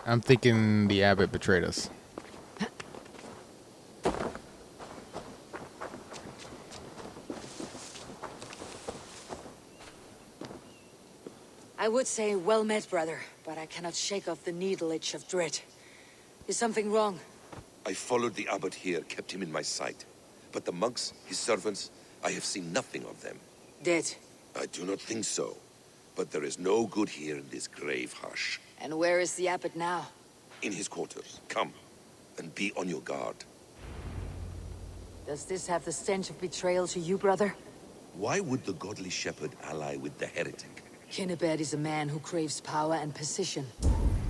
I'm thinking the abbot betrayed us. I would say well met, brother, but I cannot shake off the needle itch of dread. Is something wrong? I followed the abbot here, kept him in my sight. But the monks, his servants, I have seen nothing of them. Dead. I do not think so. But there is no good here in this grave hush. And where is the abbot now? In his quarters. Come, and be on your guard. Does this have the stench of betrayal to you, brother? Why would the godly shepherd ally with the heretic? Kinnebed is a man who craves power and position.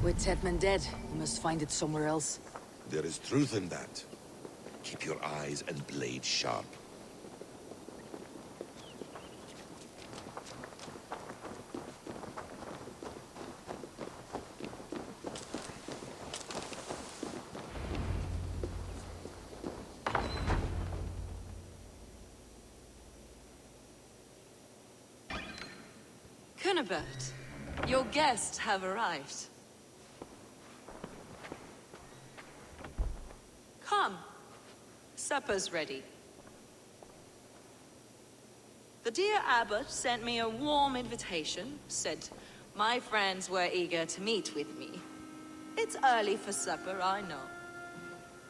With Tedman dead, he must find it somewhere else. There is truth in that. Keep your eyes and blade sharp. Kinnebed, your guests have arrived. Come. Supper's ready. The dear abbot sent me a warm invitation, said my friends were eager to meet with me. It's early for supper, I know.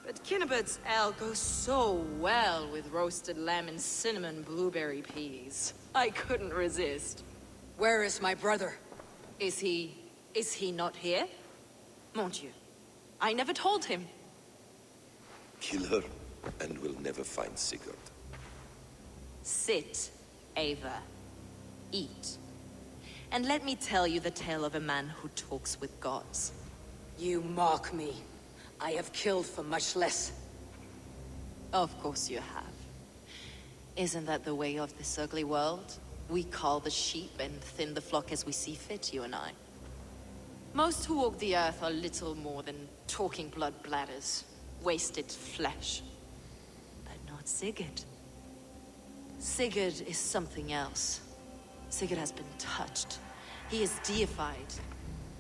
But Kinnebed's ale goes so well with roasted lamb and cinnamon blueberry peas. I couldn't resist. Where is my brother? Is he not here? Mon Dieu, I never told him. Kill her, and we'll never find Sigurd. Sit, Eivor. Eat. And let me tell you the tale of a man who talks with gods. You mock me. I have killed for much less. Of course you have. Isn't that the way of this ugly world? We cull the sheep and thin the flock as we see fit, you and I. Most who walk the earth are little more than talking blood bladders, wasted flesh. But not Sigurd. Sigurd is something else. Sigurd has been touched. He is deified.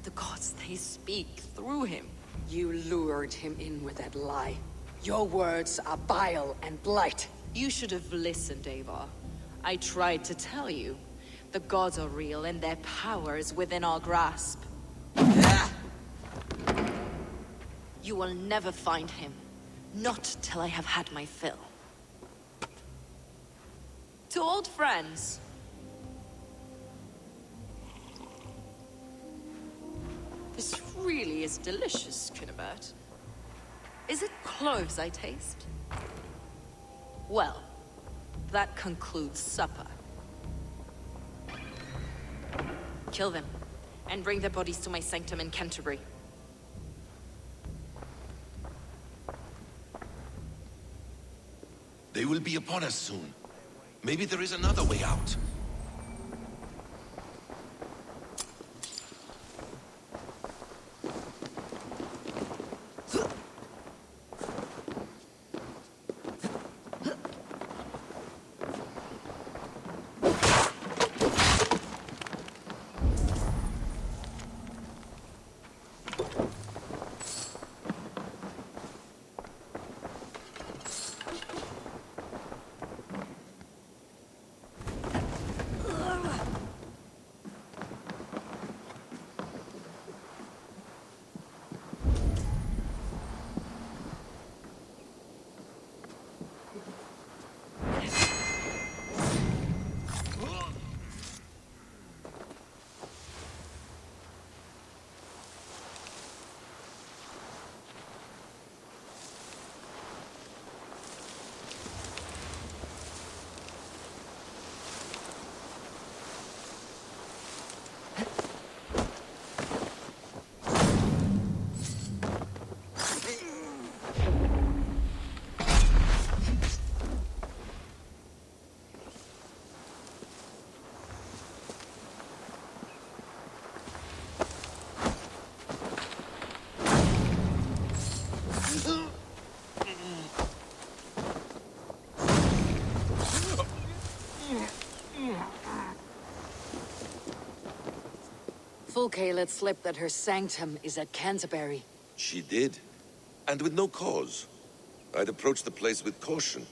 The gods, they speak through him. You lured him in with that lie. Your words are bile and blight. You should have listened, Eivor. I tried to tell you. The gods are real and their power is within our grasp. You will never find him. Not till I have had my fill. To old friends. This really is delicious, Kinnebed. Is it cloves I taste? Well, that concludes supper. Kill them, and bring their bodies to my sanctum in Canterbury. They will be upon us soon. Maybe there is another way out. Fulke let slip that her sanctum is at Canterbury. She did. And with no cause. I'd approach the place with caution.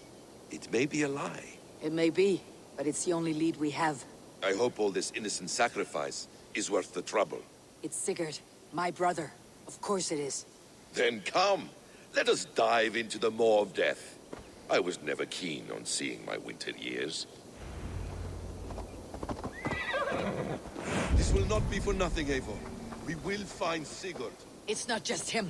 It may be a lie. It may be, but it's the only lead we have. I hope all this innocent sacrifice is worth the trouble. It's Sigurd, my brother. Of course it is. Then come, let us dive into the maw of death. I was never keen on seeing my winter years. This will not be for nothing, Eivor. We will find Sigurd. It's not just him.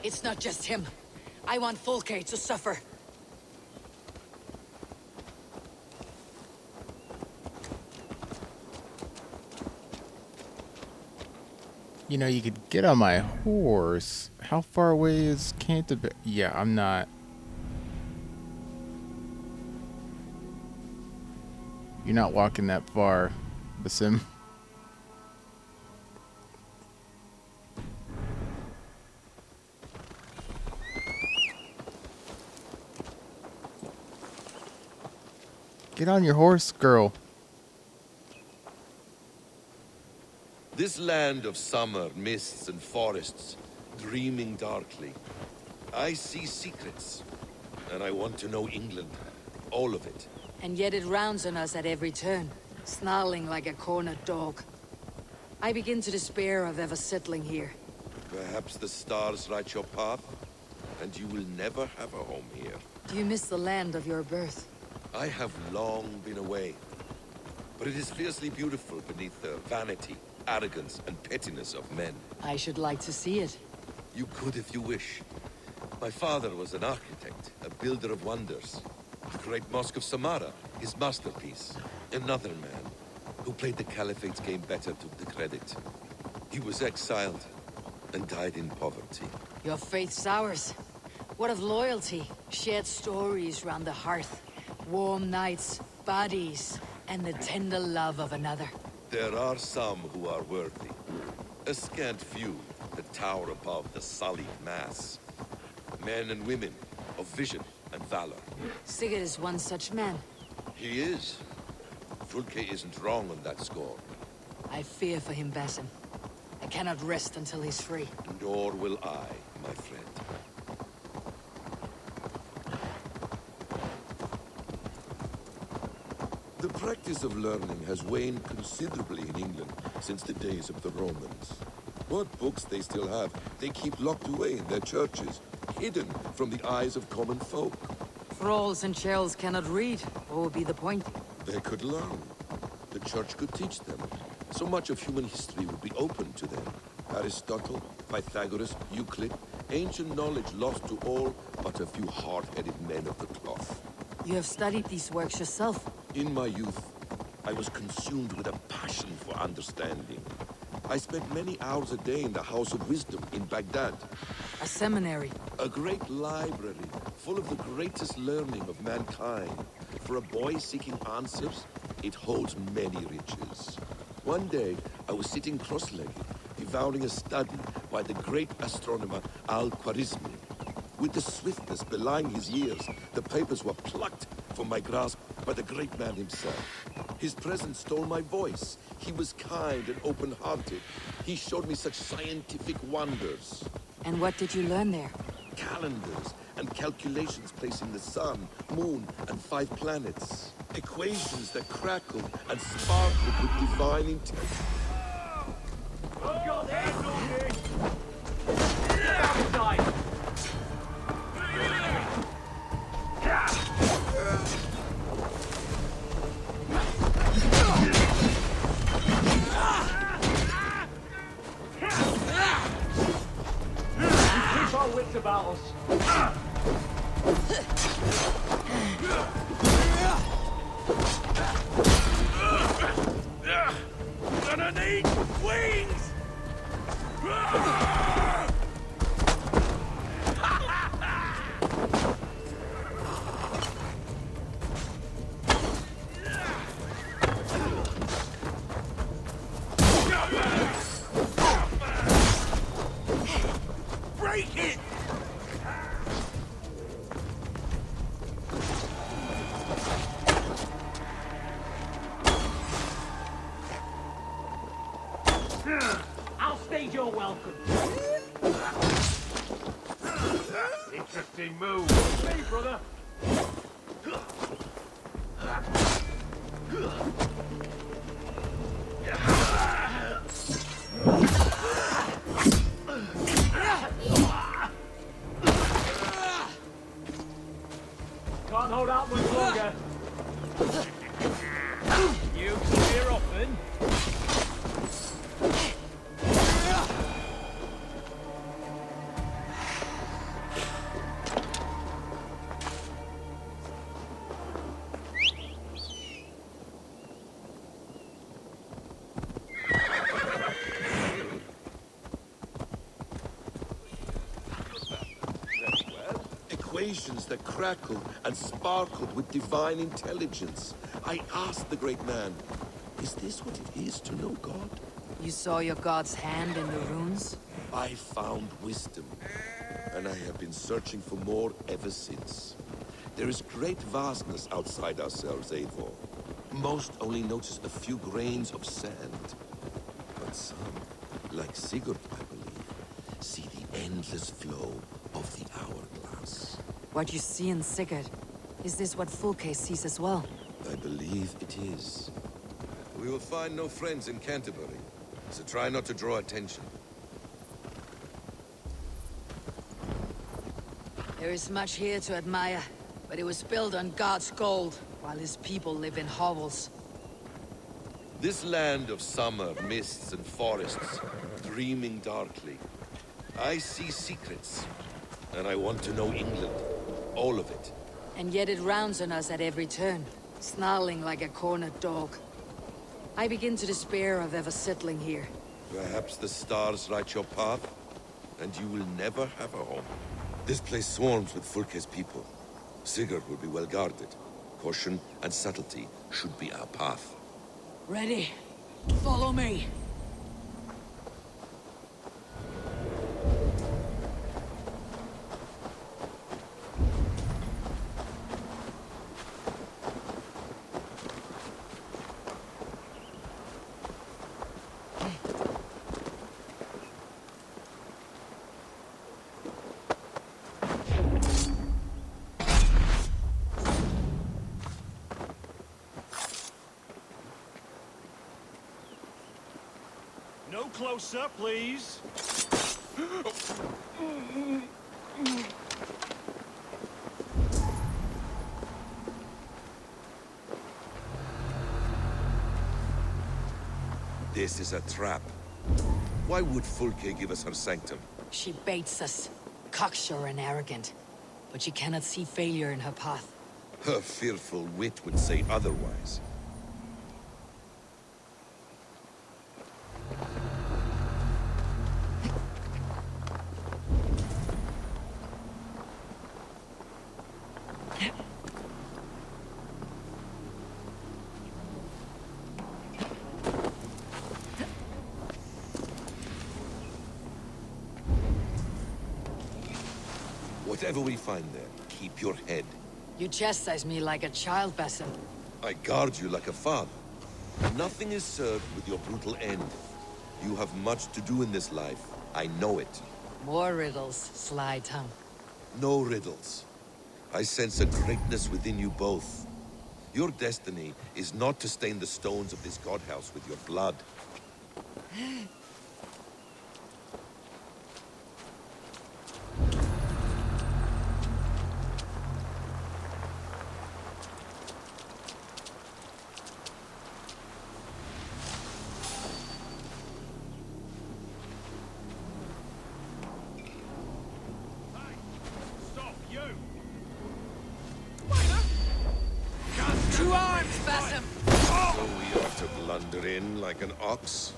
It's not just him. I want Fulke to suffer. You know, you could get on my horse. How far away is Canterbury? Yeah, I'm not. You're not walking that far, Basim. Get on your horse, girl. This land of summer, mists and forests, dreaming darkly. I see secrets, and I want to know England. All of it. And yet it rounds on us at every turn, snarling like a cornered dog. I begin to despair of ever settling here. Perhaps the stars write your path, and you will never have a home here. Do you miss the land of your birth? I have long been away, but it is fiercely beautiful beneath the vanity, arrogance, and pettiness of men. I should like to see it. You could if you wish. My father was an architect, a builder of wonders. The great Mosque of Samarra, his masterpiece. Another man, who played the Caliphate's game better, took the credit. He was exiled, and died in poverty. Your faith's ours. What of loyalty? Shared stories round the hearth. Warm nights, bodies, and the tender love of another. There are some who are worthy. A scant few that tower above the sullied mass. Men and women of vision and valor. Sigurd is one such man. He is. Fulke isn't wrong on that score. I fear for him, Basim. I cannot rest until he's free. Nor will I, my friend. The practice of learning has waned considerably in England since the days of the Romans. What books they still have, they keep locked away in their churches, hidden from the eyes of common folk. Thralls and churls cannot read. What would be the point? They could learn. The church could teach them. So much of human history would be open to them. Aristotle, Pythagoras, Euclid, ancient knowledge lost to all but a few hard-headed men of the cloth. You have studied these works yourself. In my youth, I was consumed with a passion for understanding. I spent many hours a day in the House of Wisdom in Baghdad. A seminary. A great library full of the greatest learning of mankind. For a boy seeking answers, it holds many riches. One day, I was sitting cross-legged, devouring a study by the great astronomer Al-Khwarizmi. With the swiftness belying his years, the papers were plucked from my grasp by the great man himself. His presence stole my voice. He was kind and open-hearted. He showed me such scientific wonders. And what did you learn there? Calendars and calculations placing the sun, moon, and 5 planets. Equations that crackled and sparkled with divine intelligence. Keep our wits about us. Gonna need wings! Break it! I'll stage your welcome. Interesting move. Hey, brother. Can't hold out much longer. You clear often. Equations that crackled and sparkled with divine intelligence. I asked the great man, is this what it is to know God? You saw your god's hand in the runes? I found wisdom, and I have been searching for more ever since. There is great vastness outside ourselves, Eivor. Most only notice a few grains of sand. But some, like Sigurd, I believe, see the endless flow of the hourglass. What you see in Sigurd, is this what Fulke sees as well? I believe it is. We will find no friends in Canterbury, so try not to draw attention. There is much here to admire, but it was built on God's gold, while his people live in hovels. This land of summer, mists and forests, dreaming darkly. I see secrets, and I want to know England. All of it. And yet it rounds on us at every turn, snarling like a cornered dog. I begin to despair of ever settling here. Perhaps the stars write your path, and you will never have a home. This place swarms with Fulke's people. Sigurd will be well guarded. Caution and subtlety should be our path. Ready? Follow me. No closer, please. This is a trap. Why would Fulke give us her sanctum? She baits us, cocksure and arrogant. But she cannot see failure in her path. Her fearful wit would say otherwise. Whatever we find there, keep your head. You chastise me like a child, Basim. I guard you like a father. Nothing is served with your brutal end. You have much to do in this life. I know it. More riddles, sly tongue. No riddles. I sense a greatness within you both. Your destiny is not to stain the stones of this godhouse with your blood. Stop, you! To arms, Basim! So we ought to blunder in like an ox?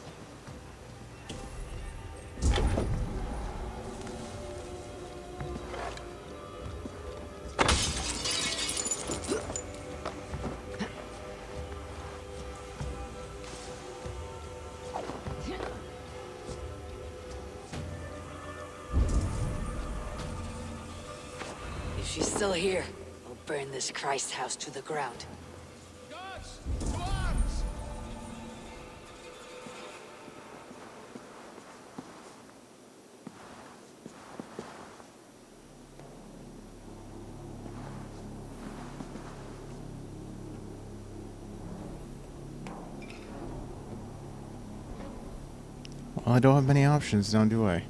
If she's still here, I'll burn this Christ house to the ground. Guards! To arms! Well, I don't have many options now, do I?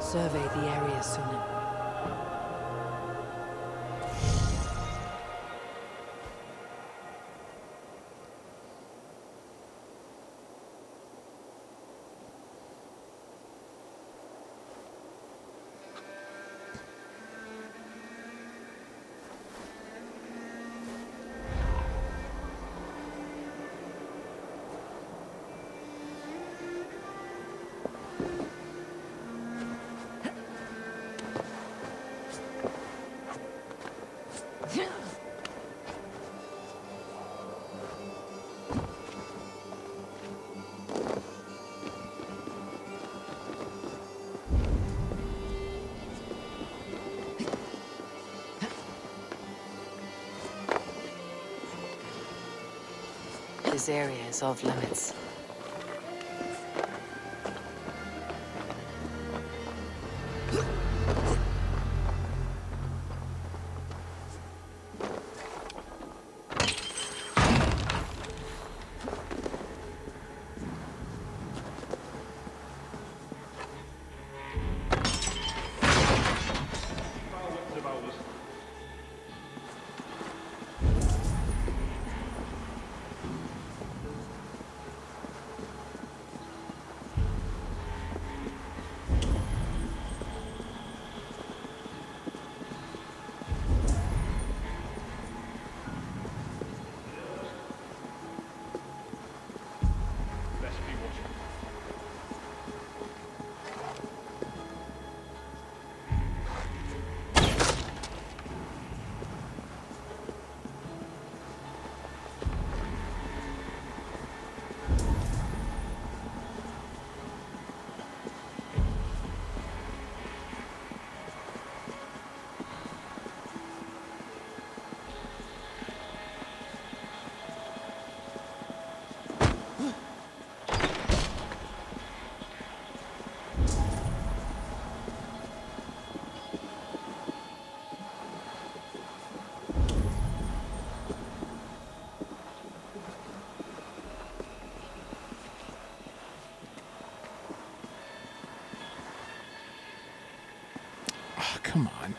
Survey the area, Sunan. This area is off limits. come on.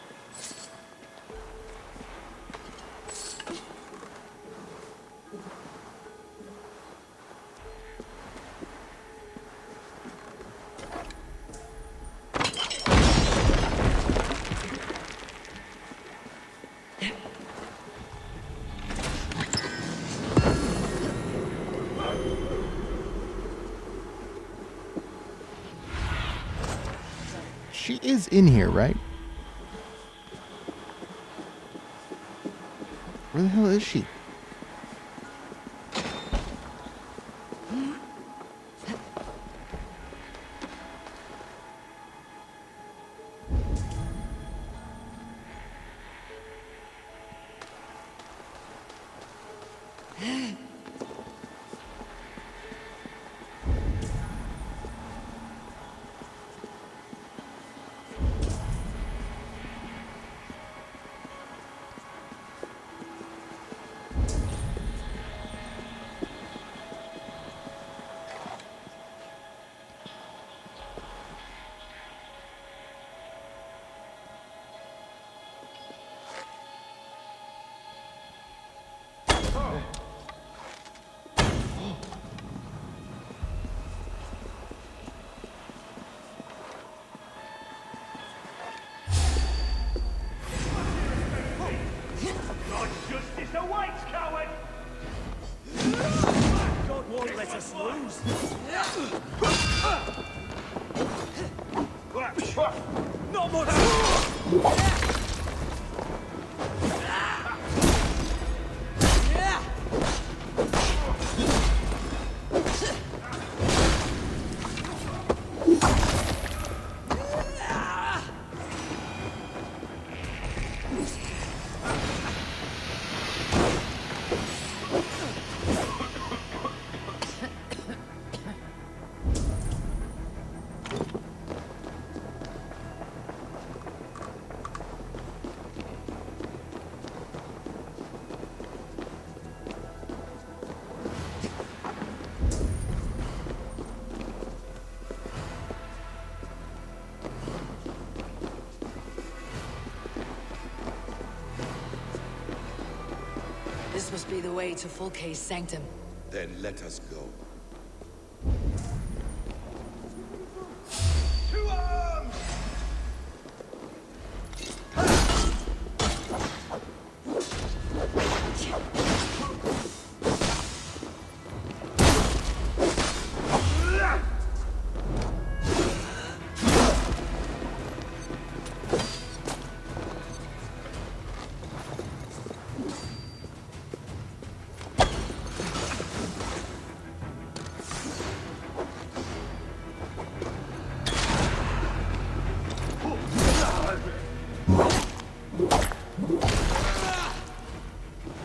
She is in here, right? Where the hell is she? God's justice awaits, coward! God won't let us lose. Not much! This must be the way to Fulke's sanctum. Then let us go. To arms!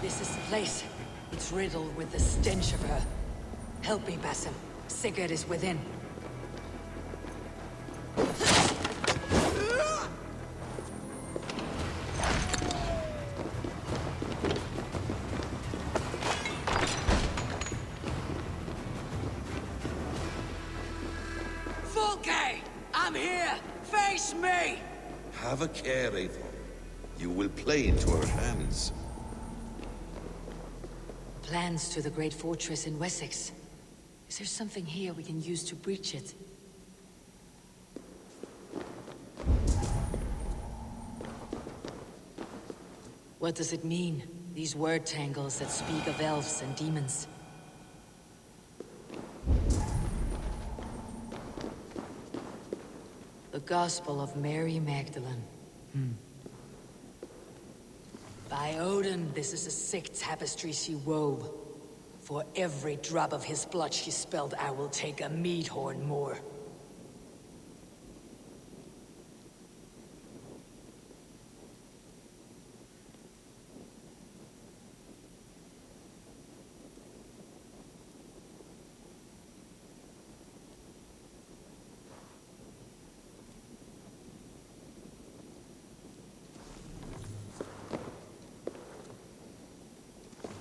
This is the place. It's riddled with the stench of her. Help me, Basim. Sigurd is within. Fulke! I'm here! Face me! Have a care, Eivor. You will play into our hands. Plans to the great fortress in Wessex. Is there something here we can use to breach it? What does it mean? These word tangles that speak of elves and demons. The Gospel of Mary Magdalene. By Odin, this is a sick tapestry she wove. For every drop of his blood she spilled, I will take a mead horn more.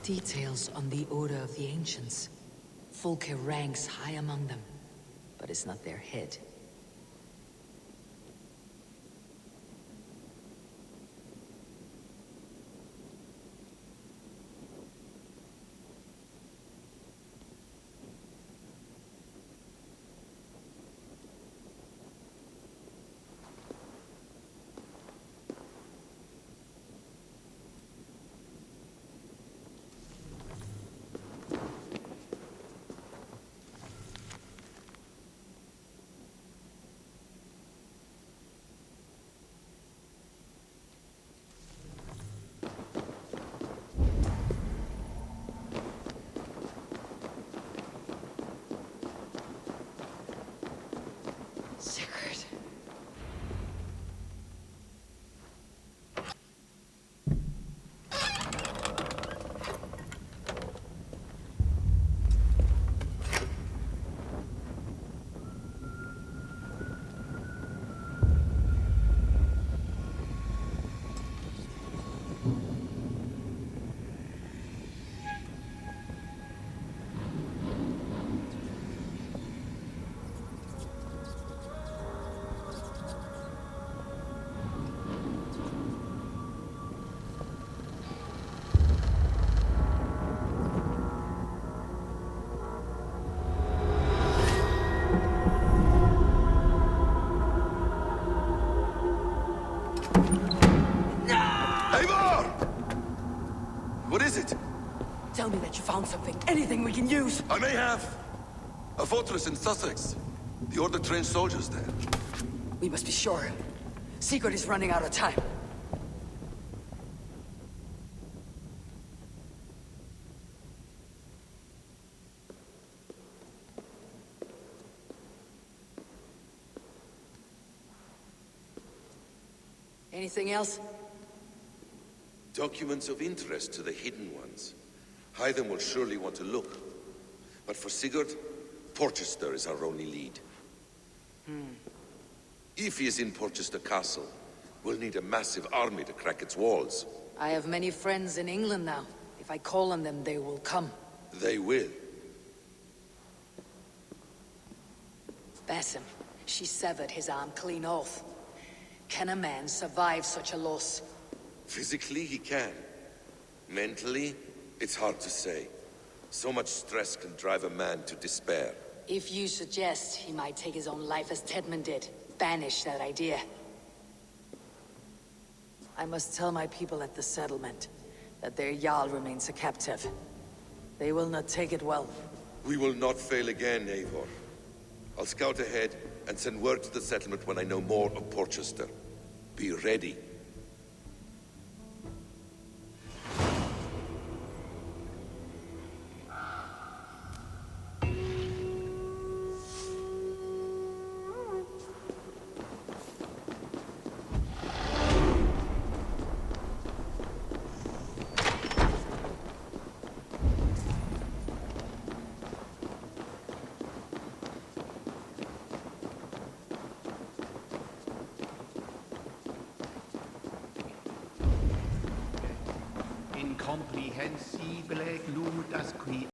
Details on the Order of the Ancients. Fulke ranks high among them, but is not their head. Sigurd. Eivor! What is it? Tell me that you found something. Anything we can use. I may have. A fortress in Sussex. The Order trained soldiers there. We must be sure. Sigurd is running out of time. Anything else? Documents of interest to the Hidden Ones. Hyden will surely want to look. But for Sigurd, Porchester is our only lead. If he is in Porchester Castle, we'll need a massive army to crack its walls. I have many friends in England now. If I call on them, they will come. They will. Basim, she severed his arm clean off. Can a man survive such a loss? Physically, he can. Mentally, it's hard to say. So much stress can drive a man to despair. If you suggest he might take his own life as Tedman did, banish that idea. I must tell my people at the settlement that their Jarl remains a captive. They will not take it well. We will not fail again, Eivor. I'll scout ahead and send word to the settlement when I know more of Porchester. Be ready. Incomprehensible gludas qui